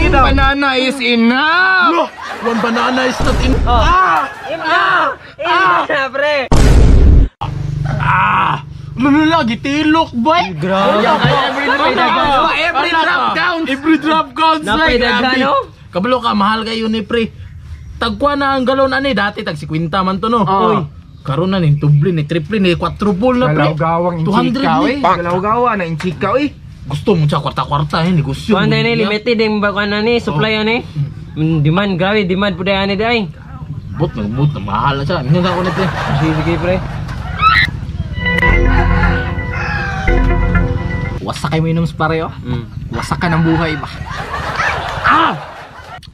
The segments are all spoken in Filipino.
One banana is enough! No! One banana is not enough! Pre! Ano lagi? Tilok, boy! Grabe! Every drop counts! Every drop counts! Napaidagan, no? Kabalo ka, mahal kayo ni pre. Tagkuha na ang galon ani, dati tag 50 man to no. Uy, karon na ning tuble ni triple ni quadruple na pre. Galawgawang 200 inchikaw ni. Galawgawa na inchikaw Gusto mo sa kwarta-kwarta negosyo. Kuan na ni limited yung bakuan na ni supply ani. Demand grabe, demand pud ani dai. But mahal na siya. Minga ko ni pre. Sige pre. Wasak kayo minum pareo. Wasak ka ng buhay ba?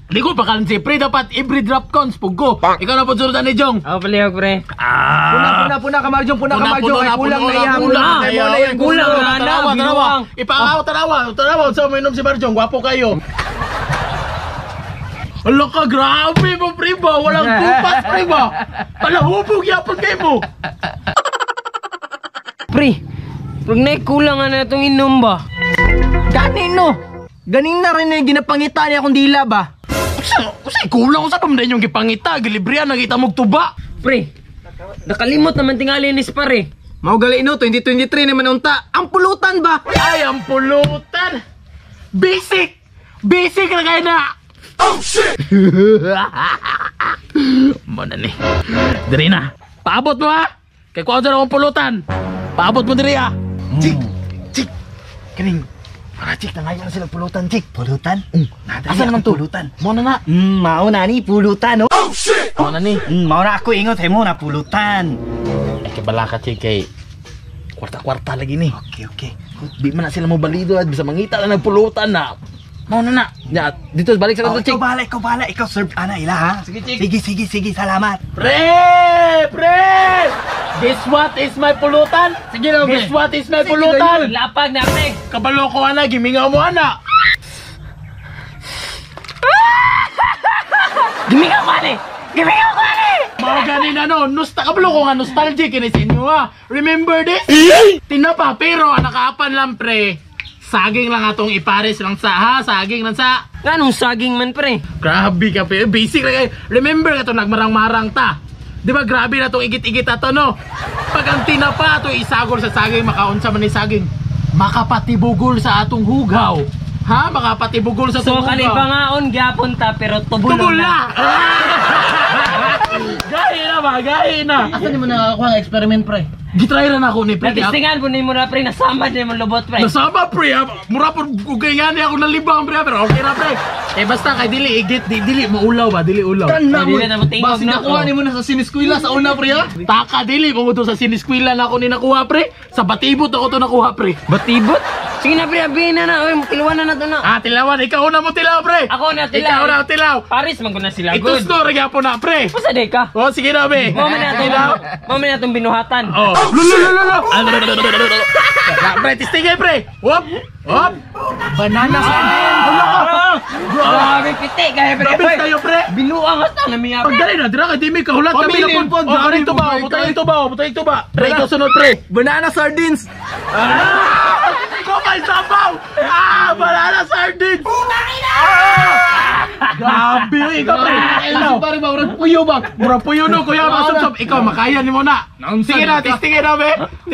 Di ko bakalan si pre, dapat every drop counts pugo. Ikaw na po surutan ni Jong. Ako palihog pre. Puna Kamarjong, puna Kamarjong. Ay kulang na yan. Kulang na binuang. Tarawa. Sa uminom si Marjong, gwapo kayo. Hala ka, grabe mo pre ba? Walang kupas pre ba? Palahubog yapon kayo mo. Pre, pag naikulang na itong inom ba? Ganin na rin na yung ginapangita niya kung dila ba? Usay kulang ko sa pamdayan yung gipangita. Gilibriya, nakita mong tuba. Pre, nakalimot naman tingali ni pare. Mau gali no, 2023 naman unta. Ang pulutan ba? Ay, ang pulutan. Basic na kayo na. Oh shit! Mana ni? Diri na. Paabot mo ha. Kay kuha dyan akong pulutan. Paabot mo diri ha. Chik. Kaning. Para chik, nangayon na silang pulutan, chik. Pulutan? Asa naman to? Pulutan. Muna na. Mao na ni, pulutan, oh. Oh shit! Muna ni. Mao na ako ingot, mo na pulutan. Ay, kabala ka chik kay kwarta-kwarta lagi ni. Okay. Di man na sila mo balido at bisa mangita na nagpulutan na. Muna na. Ya, dito balik sa kanto chik. Ikaw bala. Ikaw serve ana ila, ha? Sige, chik. Sige, salamat. Pre! Guess what is my pulutan? Sige na, Guess what is my pulutan? Lapag na pre. Kabalo ko ana, gimingaw mo ana. Gimingaw ko ani. Mga ganin kabalo ko nga nostalgic ini sa inyo ha. Remember this? Tinapa pero nakaapan lang pre. Saging lang atong ipares lang sa ha, saging lang sa. Ganong saging man pre. Grabe ka pre, basic lang kayo. Remember ka to nagmarang-marang ta. Di ba grabe na itong igit-igit ato no? Pag ang tinapa ito isagol sa saging, makaunsa man ni saging. Makapatibugol sa atong hugaw. Ha? Makapatibugol sa atong So kani hugaw. pangaon gyapon ta pero tubol na. Gahi na. Asa ni mo nakakuha ang experiment, pre? Gitry rin ako ni pre. Natistingan po ni mo na pre, nasama din mo lubot pre. Nasama pre, mura po kugayani ako nalibang pre, pero okay na pre. Basta kay dili igit, dili maulaw ba, dili ulaw. Dili na mo tingog na. Nakuha ni mo na sa siniskwila sa una, pre, ha? Taka dili kung ito sa siniskwila na ako ni nakuha pre. Sa batibot ako to nakuha pre. Batibot? Sige na pre, abihin na. Oy, tilawan na to na. Tilawan, ikaw na mo tilaw pre. Ako na tilaw. Ikaw na tilaw. Paris man ko na sila. Itus no, regya po na pre. Pasa de ka? Sige na be. Mama na itong binuhatan. Lululululu. Pre, tistingay pre. Hop. Banana sa Grabe piti kaya pre. Grabe kayo pre. Binuang ata na miya. Pagdali na, dira kay Dimi kahulat kami Pamilya na po, po. Butang ito ba? Pre, ikaw sunod pre. Banana sardines. Kopal sabaw! Banana sardines! Grabe, ikaw pre. Pare ba, urang puyo ba? Mura po yun, kuya. Ikaw, makaya ni mo na. Sige na, testingin na, be.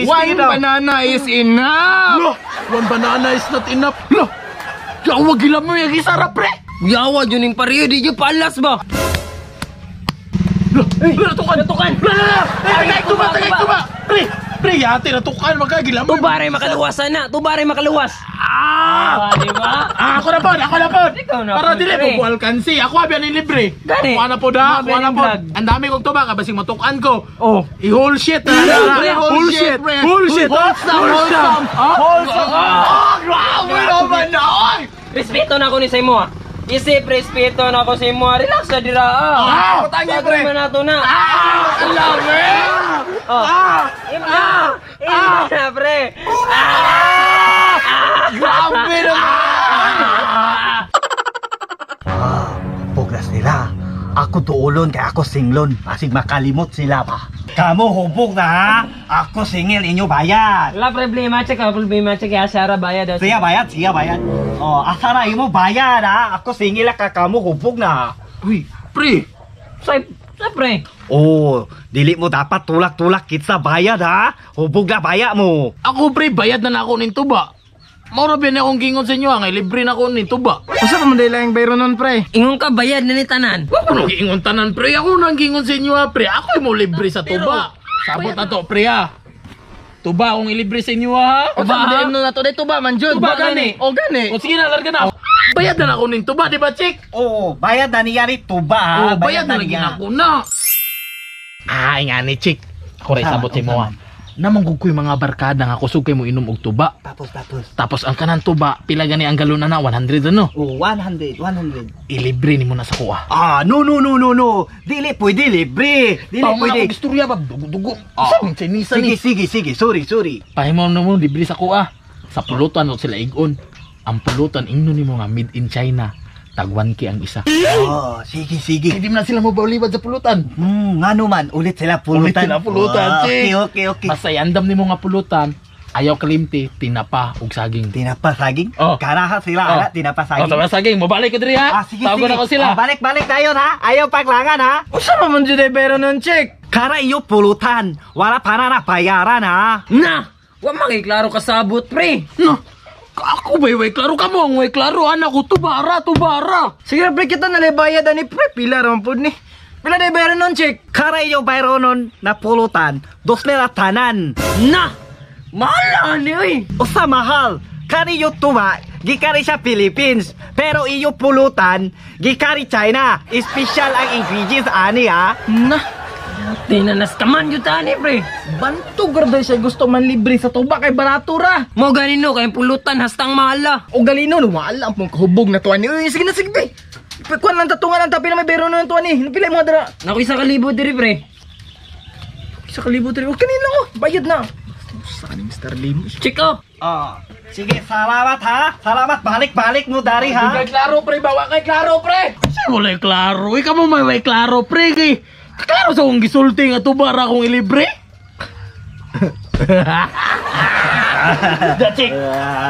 One banana is enough. One banana is not enough. Wag gila mo yung isara, pre. Yawa yun yung pariyo, di yung palas ba? Natukan. Tagay tuba. Pre, yate, natukan. Magkagila mo. Tubaray makaluwasan na. Tubaray makaluwas. Di ba? Ako na po. Ikaw na Para po, dili pre. po alkansi. Ako abyan ni libre. Gani. Kuha na po da. Mga Kuha na po. vlog. Ang dami kong tuba. Kabasing matukan ko. Oh. I-whole shit na. Whole shit. Wholesome. Grabe naman na, oy. Respeto na ako ni Simo ah. Isip, respeto na ako sa imo. Relax na dira ah. Patangin, Sagol pre. man nato na. Ima na pre. Grabe naman. Puglas nila. Ako tuulon kaya ako singlon. Pasig makalimot sila pa. Kamu hubog na ha? Ako singil inyo bayad. Wala problema, check. Wala problema, check. Kaya Sarah bayad daw. Siya bayad. Oh, asa na imo bayad ha? Ako singil ka kamu hubog na. Uy, pre. Pre. Oh, dili mo dapat tulak-tulak kitsa bayad ha? Hubog na bayad mo. Ako pre, bayad na ako ning tuba. Maura ba na akong gingon sa inyo, nga libre na ako ning tuba. Usa pa man dili lang bayro nun, pre. Ingon ka bayad na ni tanan. Ako nang gingon tanan pre, ako nang gingon sa inyo ha pre. Ako mo libre sa tuba. Sabot na to pre ha. Tuba akong ilibre sa inyo ha. Usa man dili na to dito ba man jud. Tuba gani. O gani. O sige na, larga na. Bayad na ako ning tuba, di ba chick? Oh, bayad na niya rin tuba ha? Oh, bayad na lagi niya. ako na. Ay nga ni chick. Ako rin sabot sa mo ha. Namanggug ko yung mga barkada nga kusog kay mo inom og tuba. Tapos. Tapos ang kanan tuba, pila gani ang galon na 100 ano? Oh, 100. Ilibre ni mo na sa kuha. Ah, no. Dili pwede libre. Dili pwede. Istorya ba? Dugo-dugo. Ah. Saan Chinesa ni? Sige. Sorry. Pahimom na mo, libre sa kuha. Sa pulutan o sila igon. Ang pulutan, ingno ni mo nga made in China. Tagwan ki ang isa. Oh, sige. Hindi na sila mo baulibad sa pulutan. Nga naman, ulit sila pulutan. Chick. Okay. Basta andam ni mo nga pulutan, ayaw kalimti, tinapa ug saging. Tinapa saging? Oh. Karaha sila, Oh. tinapa Oh, saging. sama saging, mabalik ko diri ha. Sige. Tawagan ako sila. Oh, balik tayo ha. Ayaw paglangan ha. Usa pa man jud bayro nun, check. Kara iyo pulutan. Wala pa na bayaran ha. Na! Wa makiklaro kasabot, pre. No. Ako way klaro ka mo, way klaro anak ko tubara. Sige pre kita na bayad ani pre pila ra man pud ni. Pila day bayro nun, check. Kara iyo bayronon na pulutan. 2,000 tanan. Na! Mahal ni, oy. Usa mahal. Kari iyo tuba, gikari sa Philippines. Pero iyo pulutan, gikari China. Special ang ingredients ani ha. Na, Tinanas ka man, yutani, pre. bantog ra day siya gusto man libre sa tuba kay barato ra. Mo ganino, kay pulutan, hastang mahala. O galino no, wala ang kahubog na tuwan ni. Uy, sige na. Kuan lang tatungan ang tapi na may bayro nun tuwan ni. Napilay mo dara. Naku, isa kalibo diri, pre. Sa kalibo diri. O kanina lang bayad na. Sa kaning Mr. Lim. Check oh. Oh, sige, salamat ha. Salamat, balik mo dari ha. Kay klaro pre, bawa kay klaro pre. Saan wala klaro? Ikaw mo may klaro pre kay. Klaro sa akong gisulti nga tubara akong ilibre. Dachik.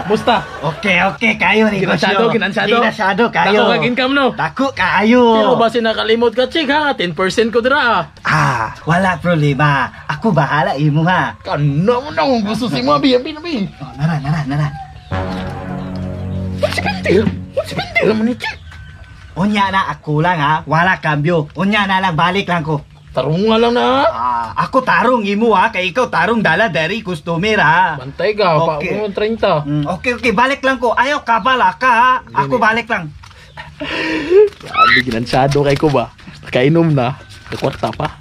Musta? Okay, kayo ni Ginasyado. Ginasyado kayo. Dako kag income no. Dako kayo. Pero basi nakalimutan ka chik ha, 10% ko dira. Ah, wala problema. Ako bahala imo ha. Kano mo na kung gusto si mga biyabi. Oh, nara. What's pintil mo ni chik? Unya na ako lang ha. Wala kambyo. Unya na lang balik lang ko. Tarong nga lang na. Ah, ako tarong imo ha. Kay ikaw tarong dala dari customer ha. Bantay ka, Okay. pa 30. Okay, balik lang ko. Ayaw kabala ka ha. Ako balik lang. Grabe, ginansyado kay ko ba? Kainom na, kakwarta pa.